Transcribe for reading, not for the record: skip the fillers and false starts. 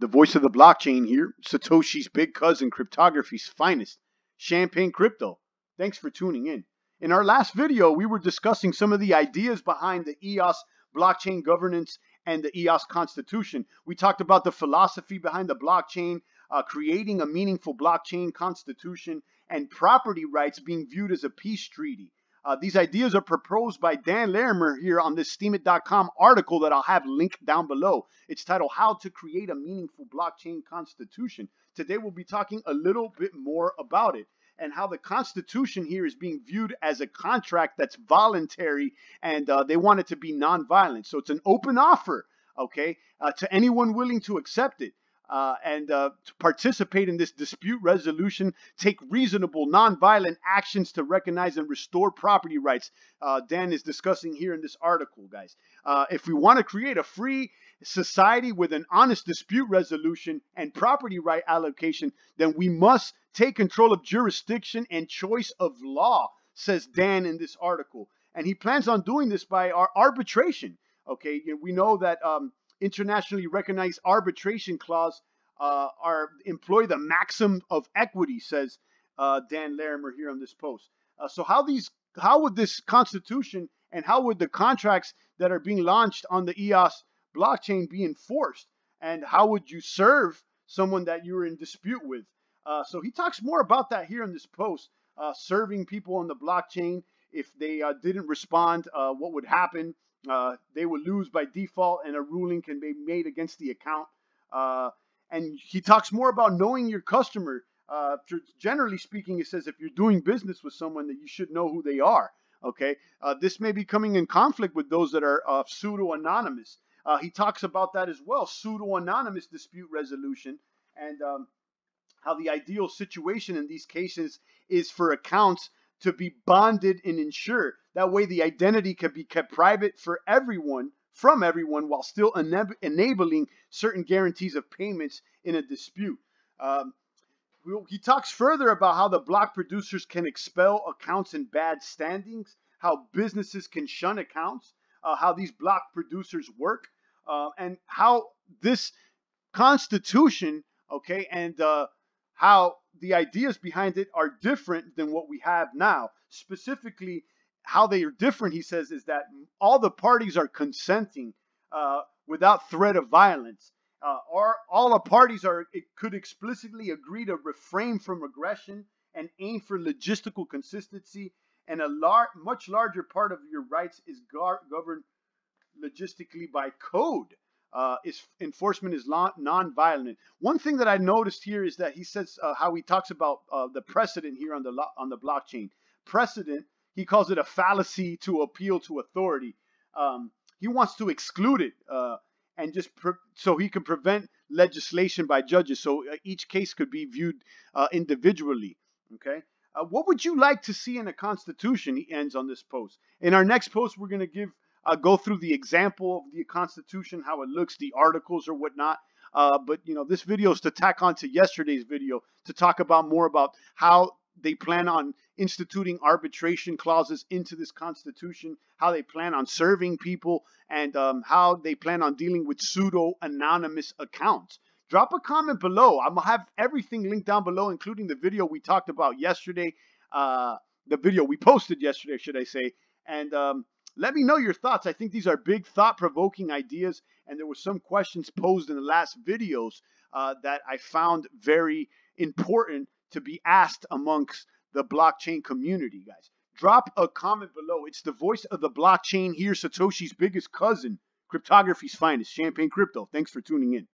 The voice of the blockchain here, Satoshi's big cousin, cryptography's finest, Champagne Crypto. Thanks for tuning in. In our last video, we were discussing some of the ideas behind the EOS blockchain governance and the EOS constitution. We talked about the philosophy behind the blockchain, creating a meaningful blockchain constitution, and property rights being viewed as a peace treaty. These ideas are proposed by Dan Larimer here on this Steemit.com article that I'll have linked down below. It's titled How to Create a Meaningful Blockchain Constitution. Today we'll be talking a little bit more about it and how the Constitution here is being viewed as a contract that's voluntary, and they want it to be nonviolent. So it's an open offer, okay, to anyone willing to accept it. To participate in this dispute resolution, take reasonable, nonviolent actions to recognize and restore property rights. Dan is discussing here in this article, guys. If we want to create a free society with an honest dispute resolution and property right allocation, then we must take control of jurisdiction and choice of law, says Dan in this article. And he plans on doing this by our arbitration. Okay, we know that internationally recognized arbitration clause employ the maxim of equity, says Dan Larimer here on this post. So how would this constitution and how would the contracts that are being launched on the EOS blockchain be enforced? And how would you serve someone that you're in dispute with? So he talks more about that here in this post, serving people on the blockchain. If they didn't respond, what would happen? They would lose by default and a ruling can be made against the account. And he talks more about knowing your customer. Generally speaking, he says if you're doing business with someone that you should know who they are. Okay, this may be coming in conflict with those that are pseudo-anonymous. He talks about that as well, pseudo-anonymous dispute resolution, and how the ideal situation in these cases is for accounts to be bonded and insured. That way the identity can be kept private for everyone, from everyone, while still enabling certain guarantees of payments in a dispute. He talks further about how the block producers can expel accounts in bad standings, how businesses can shun accounts, how these block producers work, and how this constitution, okay, and how the ideas behind it are different than what we have now. Specifically, how they are different, he says, is that all the parties are consenting without threat of violence. All the parties could explicitly agree to refrain from aggression and aim for logistical consistency, and a much larger part of your rights is governed logistically by code. Enforcement is non-violent. One thing that I noticed here is that he says how he talks about the precedent here on the blockchain. Precedent, he calls it a fallacy to appeal to authority. He wants to exclude it and just so he can prevent legislation by judges. So each case could be viewed individually. Okay. What would you like to see in a constitution? He ends on this post. In our next post, we're going to go through the example of the Constitution, how it looks, the articles or whatnot. But this video is to tack on to yesterday's video to talk about more about how they plan on instituting arbitration clauses into this Constitution, how they plan on serving people, and how they plan on dealing with pseudo-anonymous accounts. Drop a comment below. I'm going to have everything linked down below, including the video we talked about yesterday, the video we posted yesterday, should I say, and let me know your thoughts. I think these are big, thought-provoking ideas, and there were some questions posed in the last videos that I found very important to be asked amongst the blockchain community, guys. Drop a comment below. It's the voice of the blockchain here, Satoshi's biggest cousin, cryptography's finest, Champagne Crypto. Thanks for tuning in.